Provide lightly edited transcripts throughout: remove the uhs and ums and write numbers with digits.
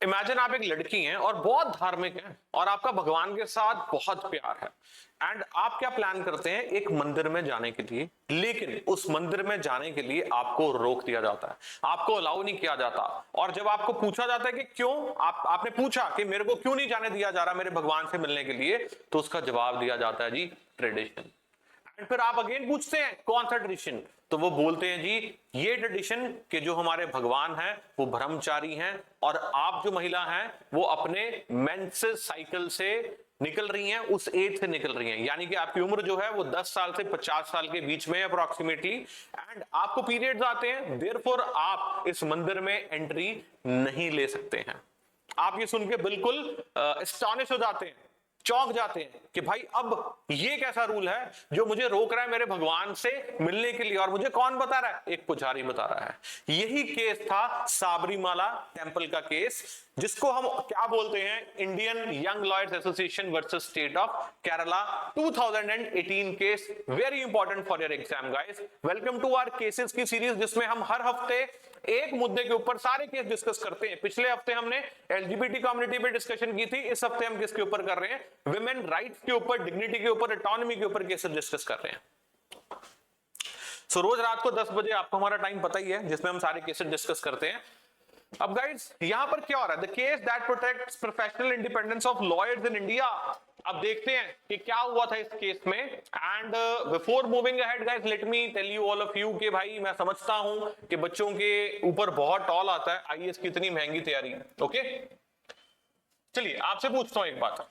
Imagine आप एक लड़की हैं और बहुत धार्मिक हैं और आपका भगवान के साथ बहुत प्यार है, एंड आप क्या प्लान करते हैं, एक मंदिर में जाने के लिए। लेकिन उस मंदिर में जाने के लिए आपको रोक दिया जाता है, आपको अलाउ नहीं किया जाता। और जब आपको पूछा जाता है कि क्यों, आपने पूछा कि मेरे को क्यों नहीं जाने दिया जा रहा मेरे भगवान से मिलने के लिए, तो उसका जवाब दिया जाता है जी ट्रेडिशन। एंड फिर आप अगेन पूछते हैं कौन सा ट्रेडिशन, तो वो बोलते हैं जी ये ट्रेडिशन के जो हमारे भगवान हैं वो ब्रह्मचारी हैं, और आप जो महिला हैं वो अपने मेंसेस साइकिल से निकल रही हैं, उस एज से निकल रही हैं, यानी कि आपकी उम्र जो है वो 10 साल से 50 साल के बीच में अप्रोक्सीमेटली, एंड आपको पीरियड्स आते हैं, देयरफॉर आप इस मंदिर में एंट्री नहीं ले सकते हैं। आप ये सुन के बिल्कुल एस्टॉनिश हो जाते हैं, चौंक जाते हैं कि भाई अब ये कैसा रूल है जो मुझे रोक रहा है मेरे भगवान से मिलने के लिए, और मुझे कौन बता रहा है, एक पुजारी बता रहा है। यही केस था साबरीमाला टेंपल का केस, जिसको हम क्या बोलते हैं, Indian young lawyers association versus state of Kerala 2018 case. Very important for your exam guys. Welcome to our cases की सीरीज, जिसमें हम हर हफ्ते एक मुद्दे के ऊपर सारे केस डिस्कस करते हैं। पिछले हफ्ते हमने एलजीबीटी कम्युनिटी पे डिस्कशन की थी, इस हफ्ते हम किसके ऊपर कर रहे हैं, विमेन राइट्स के ऊपर, डिग्निटी के ऊपर, ऑटोनॉमी के ऊपर केसेस डिस्कस कर रहे हैं। सो रोज रात को 10 बजे आपको हमारा टाइम पता ही है, जिसमें हम सारे केसेस डिस्कस करते हैं। अब गाइस यहां पर क्या हो रहा है, the case that protects professional independence of lawyers in India. अब देखते हैं कि क्या हुआ था इस केस में। And before moving ahead guys, let me tell you all of you कि भाई मैं समझता हूं कि बच्चों के ऊपर बहुत टॉल आता है आईएएस की इतनी महंगी तैयारी। ओके चलिए आपसे पूछता हूं एक बात,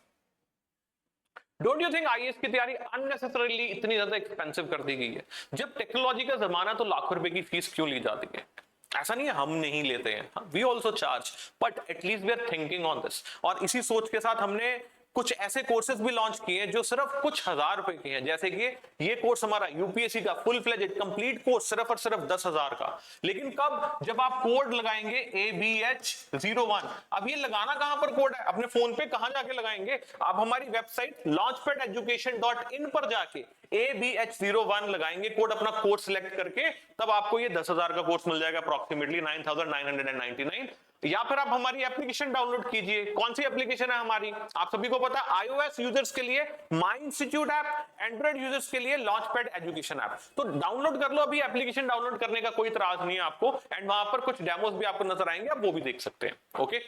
डोंट यू थिंक आईएएस की तैयारी अननेसेसरीली इतनी ज्यादा एक्सपेंसिव कर दी गई है? जब टेक्नोलॉजी का जमाना, तो लाखों रुपए की फीस क्यों ली जाती है? ऐसा नहीं है हम नहीं लेते हैं, we also charge, but at least we are thinking on this. और इसी सोच के साथ हमने कुछ ऐसे कोर्सेज भी लॉन्च किए हैं जो सिर्फ कुछ हजार रुपए के हैं, जैसे कि ये कोर्स हमारा यूपीएससी का फुल फ्लेजेड कंप्लीट कोर्स सिर्फ और सिर्फ 10,000 का। लेकिन कब, जब आप कोड लगाएंगे ABH01। अब ये लगाना कहां पर कोड है, अपने फोन पे कहां जाके लगाएंगे, आप हमारी वेबसाइट launchpadeducation.in पर जाके ABH01 लगाएंगे कोड, अपना कोर्स सिलेक्ट करके, तब आपको ये 10,000 का कोर्स मिल जाएगा, अप्रोक्सीमेटली 9,999। या फिर आप हमारी एप्लीकेशन डाउनलोड कीजिए। कौन सी एप्लीकेशन है हमारी, आप सभी को पता है, iOS यूजर्स के लिए माई इंस्टीट्यूट ऐप, एंड्रॉइड यूजर्स के लिए लॉन्चपैड एजुकेशन ऐप। तो डाउनलोड कर लो अभी, एप्लीकेशन डाउनलोड करने का कोई इतराज नहीं है आपको, एंड वहां पर कुछ डेमोस भी आपको नजर आएंगे, आप वो भी देख सकते हैं। ओके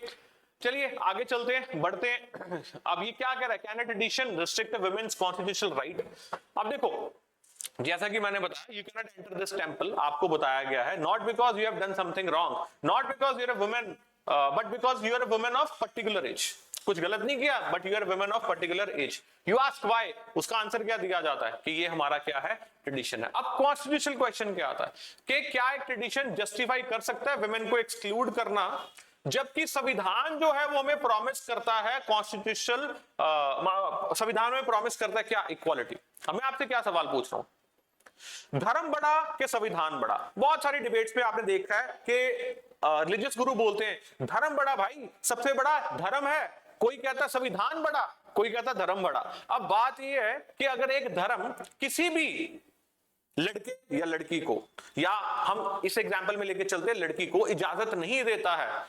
चलिए आगे चलते हैं, बढ़ते हैं। अब ये क्या कह रहा है, can a tradition restrict women's constitutional right? अब देखो, जैसा कि मैंने बताया, you can not enter this temple, आपको बताया गया है, not because you have done something wrong, not because you are a women, but because you are a women of particular age. कुछ गलत नहीं किया, but you are women of particular age. You ask why, उसका answer क्या दिया जाता है कि ये हमारा क्या है, ट्रेडिशन है। अब कॉन्स्टिट्यूशनल क्वेश्चन क्या आता है कि क्या एक ट्रेडिशन जस्टिफाई कर सकता है वुमेन को एक्सक्लूड करना, जबकि संविधान जो है वो हमें प्रॉमिस करता है, कॉन्स्टिट्यूशनल संविधान में प्रॉमिस करता है क्या, इक्वालिटी। हमें आपसे क्या सवाल पूछ रहा हूं, धर्म बड़ा कि संविधान बड़ा? बहुत सारी डिबेट्स पे आपने देखा है कि रिलीजियस गुरु बोलते हैं धर्म बड़ा, भाई सबसे बड़ा धर्म है। कोई कहता संविधान बड़ा, कोई कहता धर्म बड़ा। अब बात यह है कि अगर एक धर्म किसी भी लड़के या लड़की को, या हम इस एग्जाम्पल में लेके चलते हैं, लड़की को इजाजत नहीं देता है,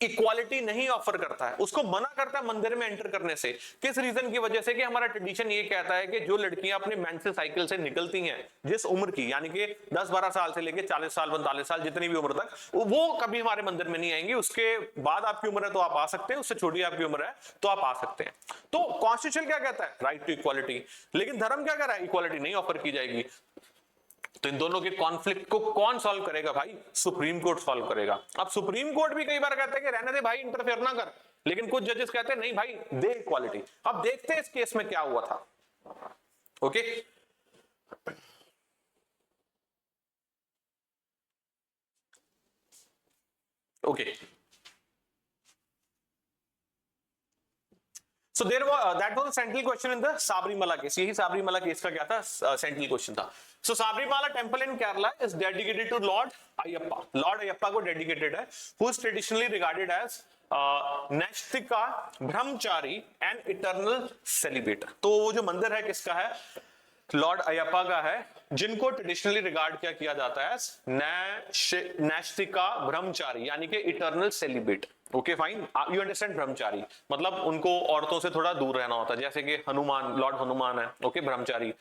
इक्वालिटी नहीं ऑफर करता है, उसको मना करता है मंदिर में एंटर करने से, किस रीजन की वजह से, कि हमारा ट्रेडिशन ये कहता है कि जो लड़कियां अपने मेंस्ट्रुअल साइकिल से निकलती हैं जिस उम्र की, यानी कि 10-12 साल से लेके 40 साल 45 साल जितनी भी उम्र तक, वो कभी हमारे मंदिर में नहीं आएंगी। उसके बाद आपकी उम्र है तो आप आ सकते हैं, उससे छोटी आपकी उम्र है तो आप आ सकते हैं। तो कॉन्स्टिट्यूशन क्या कहता है, राइट टू इक्वालिटी, लेकिन धर्म क्या कह रहा है, इक्वालिटी नहीं ऑफर की जाएगी। तो इन दोनों के कॉन्फ्लिक्ट को कौन सॉल्व करेगा भाई, सुप्रीम कोर्ट सॉल्व करेगा। अब सुप्रीम कोर्ट भी कई बार कहता है कि रहने दे भाई, इंटरफेयर ना कर, लेकिन कुछ जजेस कहते हैं नहीं भाई दे इक्वालिटी। अब देखते हैं इस केस में क्या हुआ था। Okay okay So there was that was a central question in the Sabrimala case. यही Sabrimala case का क्या था, central question था. So Sabrimala temple in Kerala is dedicated to Lord Ayyappa. Lord Ayyappa को dedicated है, who is traditionally regarded as नैष्ठिका, Brahmachari and eternal सेलिब्रेटर। तो वो जो मंदिर है किसका है, लॉर्ड अयप्पा का है, जिनको ट्रेडिशनली रिगार्ड क्या किया जाता है, नैष्टिका ब्रह्मचारी, यानी कि eternal celebrate. Okay fine, you understand. ब्रह्मचारी मतलब उनको औरतों से थोड़ा दूर रहना होता है, जैसे कि हनुमान, लॉर्ड हनुमान है। ओके, ब्रह्मचारी।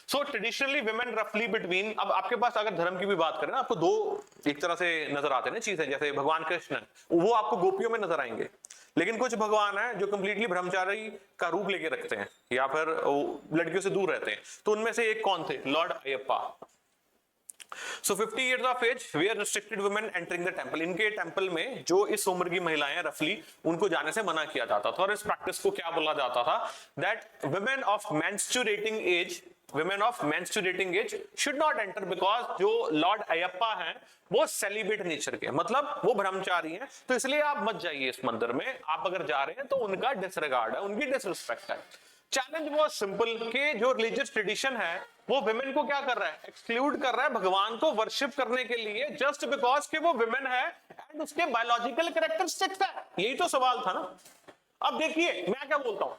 सो ट्रेडिशनली विमेन रफली बिटवीन, अब आपके पास अगर धर्म की भी बात करें ना, आपको दो एक तरह से नजर आते हैं ना चीजें, जैसे भगवान कृष्ण वो आपको गोपियों में नजर आएंगे, लेकिन कुछ भगवान है जो कंप्लीटली ब्रह्मचारी का रूप लेके रखते हैं या फिर लड़कियों से दूर रहते हैं। तो उनमें से एक कौन थे? Lord Ayyappa. So 50 years of age, we are restricted women entering the temple. इनके टेंपल में जो इस उम्र की महिलाएं रफली, उनको जाने से मना किया जाता था। और इस प्रैक्टिस को क्या बोला जाता था? That women of menstruating age should not enter, because जो लॉर्ड अयप्पा हैं वो सेलिब्रेट नेचर के, मतलब वो ब्रह्मचारी हैं, तो इसलिए आप मत जाइए इस मंदिर में। आप अगर जा रहे हैं तो उनका डिसरिगार्ड है, उनकी डिसरिस्पेक्ट है। चैलेंज बहुत सिंपल कि जो रिलीजियस ट्रेडिशन है वो विमेन को क्या कर रहा है? एक्सक्लूड कर रहा है भगवान को वर्शिप करने के लिए, जस्ट बिकॉज कि वो विमेन है एंड उसके बायोलॉजिकल कैरेक्टरिस्टिक्स है। यही तो सवाल था ना। अब देखिए मैं क्या बोलता हूं,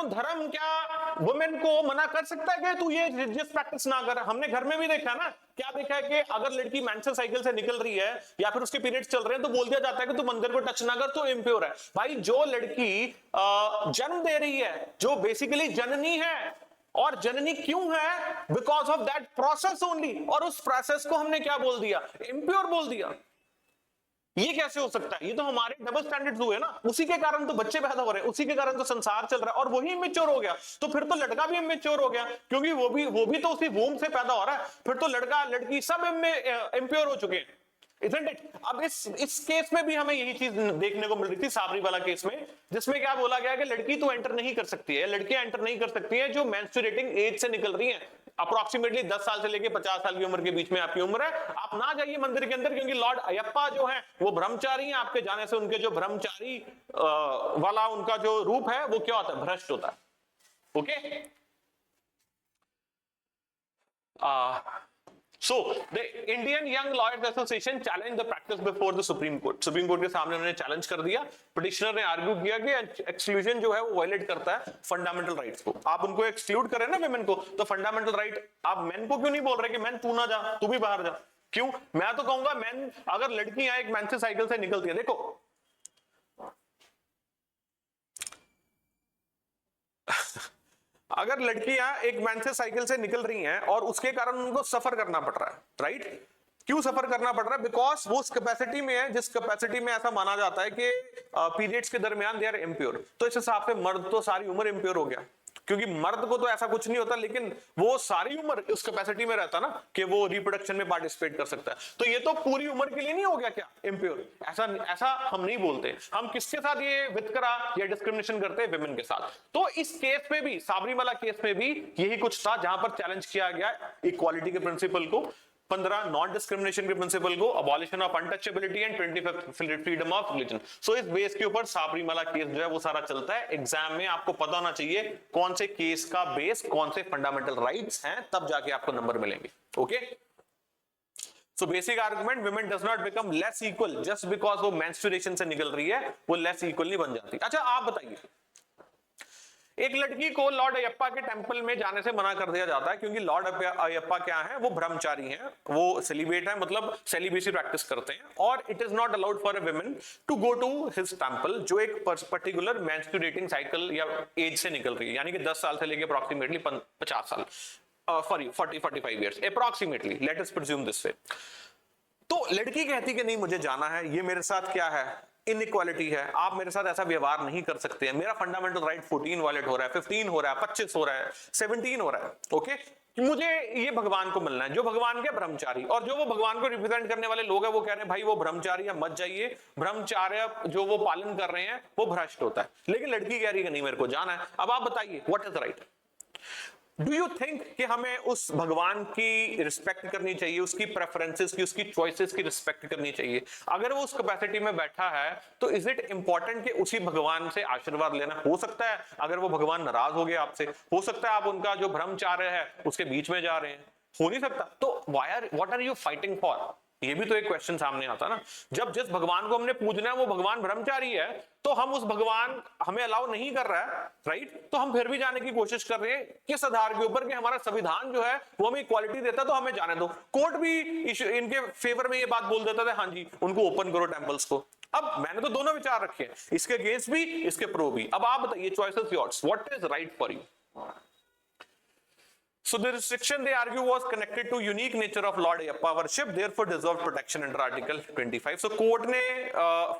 धर्म क्या वुमेन को मना कर सकता है कि तू ये रिलीजियस प्रैक्टिस ना कर? हमने घर में भी देखा ना, क्या देखा है कि अगर लड़की मेंस्ट्रुअल साइकिल से निकल रही है या फिर उसके पीरियड्स चल रहे हैं तो बोल दिया जाता है कि तू मंदिर को टच ना कर, तो इम्प्योर है। भाई जो लड़की जन्म दे रही है, जो बेसिकली जननी है, और जननी क्यों है? Because of that process only, और उस प्रोसेस को हमने क्या बोल दिया? इम्प्योर बोल दिया। ये कैसे हो सकता है? ये तो हमारे डबल स्टैंडर्ड्स हुए ना, उसी के कारण तो बच्चे पैदा हो रहे हैं, उसी के कारण तो संसार चल रहा है, और वही इमेच्योर हो गया। तो फिर तो लड़का भी इमेच्योर हो गया, क्योंकि वो भी तो उसी वूम से पैदा हो रहा है। फिर तो लड़का लड़की सब इम्प्योर हो चुके हैं, isn't it? अब इस केस में भी हमें यही चीज देखने को मिल रही थी, साबरी वाला केस में, जिसमें क्या बोला गया कि लड़की तो एंटर नहीं कर सकती है, लड़कियां एंटर नहीं कर सकती है जो मेंस्ट्रुएटिंग एज से निकल रही हैं। अप्रोक्सीमेटली 10 साल से लेके 50 साल की उम्र के बीच में आपकी उम्र है, आप ना जाइए मंदिर के अंदर, क्योंकि लॉर्ड अयप्पा जो है वो ब्रह्मचारी हैं। आपके जाने से उनके जो ब्रह्मचारी वाला उनका जो रूप है वो क्या होता है? भ्रष्ट होता है। Okay, So the Indian Young Lawyers Association challenged the practice before the Supreme Court. Supreme Court के सामने उन्होंने चैलेंज कर दिया। पिटिशनर ने आर्ग्यू किया कि एक्सक्लूजन जो है वो वायलेट करता है फंडामेंटल राइट्स को। आप उनको एक्सक्लूड करें ना विमेन को, तो फंडामेंटल राइट, आप मेन को क्यों नहीं बोल रहे कि मेन तू ना जा, तू भी बाहर जा? क्यों? मैं तो कहूंगा मेन, अगर लड़कियां एक मेंस्ट्रुअल साइकिल से निकलती है, देखो अगर लड़कियां एक मेंस्ट्रुअल साइकिल से निकल रही हैं और उसके कारण उनको सफर करना पड़ रहा है, राइट? क्यों सफर करना पड़ रहा है? बिकॉज वो उस कैपेसिटी में है जिस कैपेसिटी में ऐसा माना जाता है कि पीरियड्स के दरमियान दे आर इम्प्योर। तो इस हिसाब से मर्द तो सारी उम्र इम्प्योर हो गया, क्योंकि मर्द को तो ऐसा कुछ नहीं होता, लेकिन वो सारी उम्र उस कैपेसिटी में रहता ना कि वो रिप्रोडक्शन में पार्टिसिपेट कर सकता है। तो ये तो पूरी उम्र के लिए नहीं हो गया क्या इम्प्योर? ऐसा हम नहीं बोलते। हम किसके साथ ये वितकरा या डिस्क्रिमिनेशन करते हैं? विमेन के साथ। तो इस केस में भी, साबरीमाला केस में भी यही कुछ था, जहां पर चैलेंज किया गया इक्वालिटी के प्रिंसिपल को, 15 नॉन डिस्क्रिमिनेशन के प्रिंसिपल को, abolition of untouchability and 25 freedom of religion. So इस बेस के ऊपर साबरीमाला केस जो है वो सारा चलता है। एग्जाम में आपको पता होना चाहिए कौन से केस का बेस, कौन से फंडामेंटल राइट्स हैं, तब जाके आपको नंबर मिलेंगे। Okay, so basic argument, women does not become less equal just because वो मेंस्ट्रुएशन से निकल रही है, वो लेस इक्वल नहीं बन जाती। अच्छा आप बताइए, एक लड़की को लॉर्ड अयप्पा के टेंपल में जाने से मना कर दिया जाता है, क्योंकि लॉर्ड अयप्पा क्या है? वो ब्रह्मचारी हैं, वो सेलिब्रेट है, मतलब सेलिब्रेसी प्रैक्टिस करते हैं, और it is not allowed for a woman to go to his temple जो एक पर्टिकुलर मेंस्ट्रुएटिंग साइकिल या एज से निकल रही है, यानी कि 10 साल से लेकर अप्रोक्सीमेटली 50 साल, sorry 40-45 years approximately, let us presume this way. तो लड़की कहती कि नहीं मुझे जाना है, ये मेरे साथ क्या है? इनइक्वालिटी है, आप मेरे साथ ऐसा व्यवहार नहीं कर सकते हैं, मेरा फंडामेंटल राइट 14 वायलेट हो रहा है, 15 हो रहा है, 25 हो रहा है, 17 हो रहा है। ओके, मुझे ये भगवान को मिलना है, जो भगवान के ब्रह्मचारी, और जो वो भगवान को रिप्रेजेंट करने वाले लोग हैं वो कह रहे हैं भाई वो ब्रह्मचारी मत जाइए, ब्रह्मचार्य जो वो पालन कर रहे हैं वो भ्रष्ट होता है। लेकिन लड़की कह रही है नहीं मेरे को जाना है। अब आप बताइए what is right? Do you think कि हमें उस भगवान की रिस्पेक्ट करनी चाहिए, उसकी प्रेफरेंसेस की, उसकी चॉइसेस की रिस्पेक्ट करनी चाहिए? अगर वो उस कैपेसिटी में बैठा है तो इज इट इंपॉर्टेंट कि उसी भगवान से आशीर्वाद लेना? हो सकता है अगर वो भगवान नाराज हो गए आपसे, हो सकता है आप उनका जो ब्रह्मचार्य है उसके बीच में जा रहे हैं, हो नहीं सकता। तो what are you fighting for? ये भी तो एक क्वेश्चन सामने आता ना, जब जिस भगवान को हमने पूजना है वो भगवान ब्रह्मचारी है, तो हम उस भगवान हमें अलाउ नहीं कर रहा है, राइट, तो हम फिर भी जाने की कोशिश कर रहे हैं किस आधार के ऊपर कि हमारा संविधान जो है वो हमें इक्वालिटी देता, तो हमें जाने दो। कोर्ट भी इनके फेवर में ये बात बोल देता था, हाँ जी उनको ओपन करो टेंपल्स को। अब मैंने तो दोनों विचार रखे हैं, इसके अगेंस्ट भी इसके प्रो भी। अब आप बताइए, choice is yours, what is right for you. So the restriction they argue was connected to unique nature of Lord Ayyappa worship, therefore deserved protection under Article 25. So court ने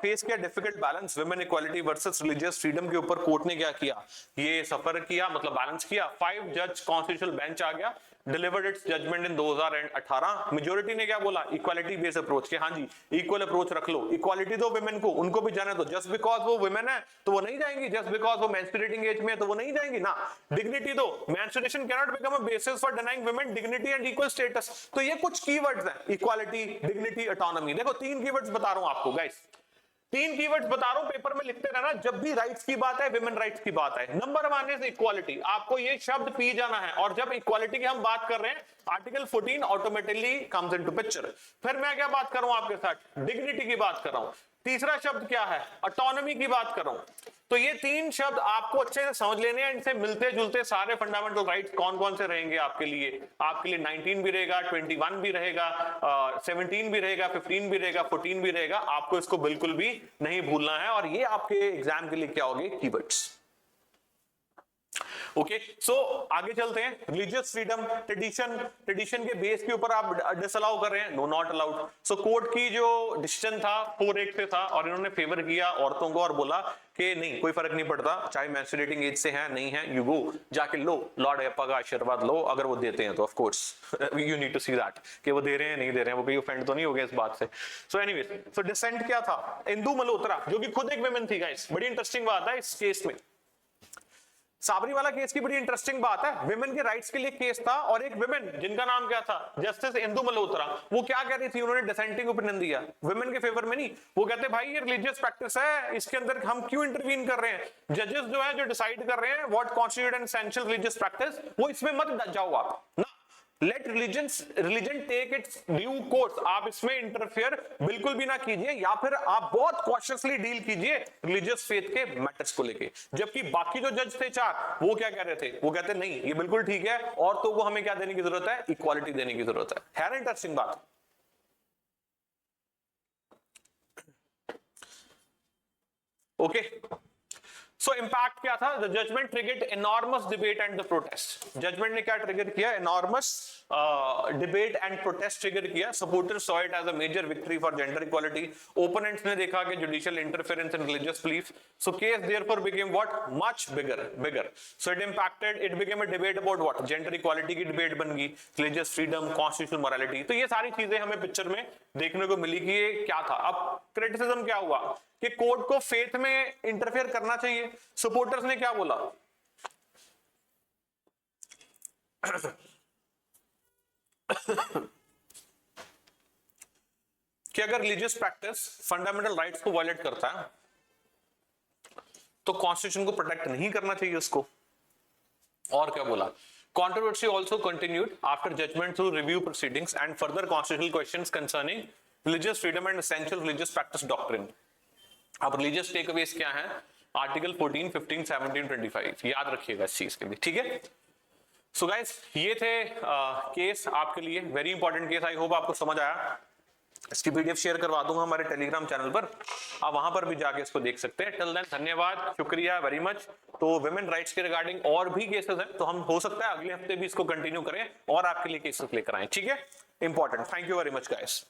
face किया difficult balance, women equality versus religious freedom के ऊपर court ने क्या किया, ये सफर किया, मतलब बैलेंस किया। 5 जज कॉन्स्टिट्यूशनल बेंच आ गया, delivered its judgement in 2018। Majority ने क्या बोला, इक्वालिटी बेस्ड अप्रोच के, हाँ जी इक्वल अप्रोच रख लो, इक्वालिटी दो विमेन को, उनको भी जाने दो। जस्ट बिकॉज वो विमेन है तो वो नहीं जाएंगी, जस्ट बिकॉज वो मेंस्ट्रुएटिंग एज में है तो वो नहीं जाएंगी ना। डिग्निटी दो, menstruation can not become a basis for denying women dignity and equal status. तो ये कुछ कीवर्ड्स हैं, इक्वालिटी, डिग्निटी, ऑटोनॉमी। देखो 3 कीवर्ड्स बता रहा हूं आपको गाइस, 3 कीवर्ड्स बता रहा हूं, पेपर में लिखते रहना जब भी राइट्स की बात है, विमेन राइट्स की बात है। नंबर 1 इज इक्वालिटी, आपको ये शब्द पी जाना है, और जब इक्वालिटी की हम बात कर रहे हैं article 14 automatically comes into picture. फिर मैं क्या बात कर रहा हूं आपके साथ, डिग्निटी की बात कर रहा हूं। तीसरा शब्द क्या है, ऑटोनॉमी की बात कर रहा हूं। तो ये 3 शब्द आपको अच्छे से समझ लेने हैं, इनसे मिलते जुलते सारे फंडामेंटल राइट्स कौन कौन से रहेंगे आपके लिए। आपके लिए 19 भी रहेगा, 21 भी रहेगा, 17 भी रहेगा, 15 भी रहेगा, 14 भी रहेगा। आपको इसको बिल्कुल भी नहीं भूलना है, और ये आपके एग्जाम के लिए क्या होंगे, कीवर्ड्स। ओके, सो आगे चलते हैं। रिलीजियस फ्रीडम, ट्रेडिशन के बेस के ऊपर आप डिसअलाउ कर रहे हैं, no not allowed. So court की जो डिसीजन था 4-8 से था, और इन्होंने फेवर किया औरतों को और बोला कि नहीं कोई फर्क नहीं पड़ता, चाहे मेंस्ट्रुएटिंग एज से है नहीं है, यू गो जाके लो लॉर्ड अय्यप्पा का आशीर्वाद लो, अगर वो देते हैं तो of course you need to see that कि वो दे रहे हैं नहीं दे रहे हैं, वो कोई ऑफेंड तो नहीं हो गया इस बात से। सो एनीवेज, सो डिसेंट क्या था, इंदु मल्होत्रा जो कि खुद एक विमेन थी गाइस, बड़ी इंटरेस्टिंग बात है इस केस में। साबरीवाला केस की बड़ी इंटरेस्टिंग बात है, विमेन के राइट्स के लिए केस था, और एक विमेन जिनका नाम क्या था, जस्टिस इंदु मल्होत्रा, वो क्या कह रही थी, उन्होंने डिसेंटिंग ओपिनियन दिया विमेन के फेवर में नहीं। वो कहते भाई ये रिलीजियस प्रैक्टिस है, इसके अंदर हम क्यों इंटरवीन कर रहे हैं, जजेस जो है जो डिसाइड कर रहे हैं what constitute an essential religious practice, वो इसमें मत जाओ आप ना, let religion take its due course, आप इसमें इंटरफेयर बिल्कुल भी ना कीजिए, या फिर आप बहुत कॉशियसली डील कीजिए रिलीजियस फेथ के मैटर्स को लेके। जबकि बाकी जो जज थे 4, वो क्या कह रहे थे, वो कहते नहीं ये बिल्कुल ठीक है, और तो वो हमें क्या देने की जरूरत है, इक्वालिटी देने की जरूरत है ना इंटरेस्टिंग बात। ओके, सो इंपैक्ट क्या था, the judgment triggered enormous debate and the protest. Judgment ने क्या ट्रिगर किया, enormous debate and protest trigger किया। Supporters saw it as a major victory for gender equality, opponents ने देखा कि judicial interference in religious belief. So case therefore became what, much bigger. So it impacted, it became a debate about what, gender equality की debate बन गई, religious freedom, constitutional morality. तो ये सारी चीजें हमें पिक्चर में देखने को मिली कि ये क्या था। अब क्रिटिसिज्म क्या हुआ कि कोर्ट को फेथ में इंटरफेयर करना चाहिए। सपोर्टर्स ने क्या बोला कि अगर रिलीजियस प्रैक्टिस फंडामेंटल राइट्स को वायलेट करता है तो कॉन्स्टिट्यूशन को प्रोटेक्ट नहीं करना चाहिए उसको। और क्या बोला, controversy also continued after judgment through review proceedings and further constitutional questions concerning religious freedom and essential religious practice doctrine। अब रिलीजियस टेकअवेज क्या है, आर्टिकल 14, 15, 17, 25 याद रखिएगा इस चीज के लिए, ठीक है। सो गाइस ये थे केस आपके लिए, very important case. I hope आपको समझ आया। इसकी पीडीएफ शेयर करवा दूंगा हमारे टेलीग्राम चैनल पर, आप वहां पर भी जाके इसको देख सकते हैं। टिल देन धन्यवाद, शुक्रिया वेरी मच। तो वुमेन राइट्स के रिगार्डिंग और भी केसेस हैं, तो हम हो सकता है अगले हफ्ते भी इसको कंटिन्यू करें और आपके लिए केसेस लेकर आए, ठीक है। Important, thank you very much guys.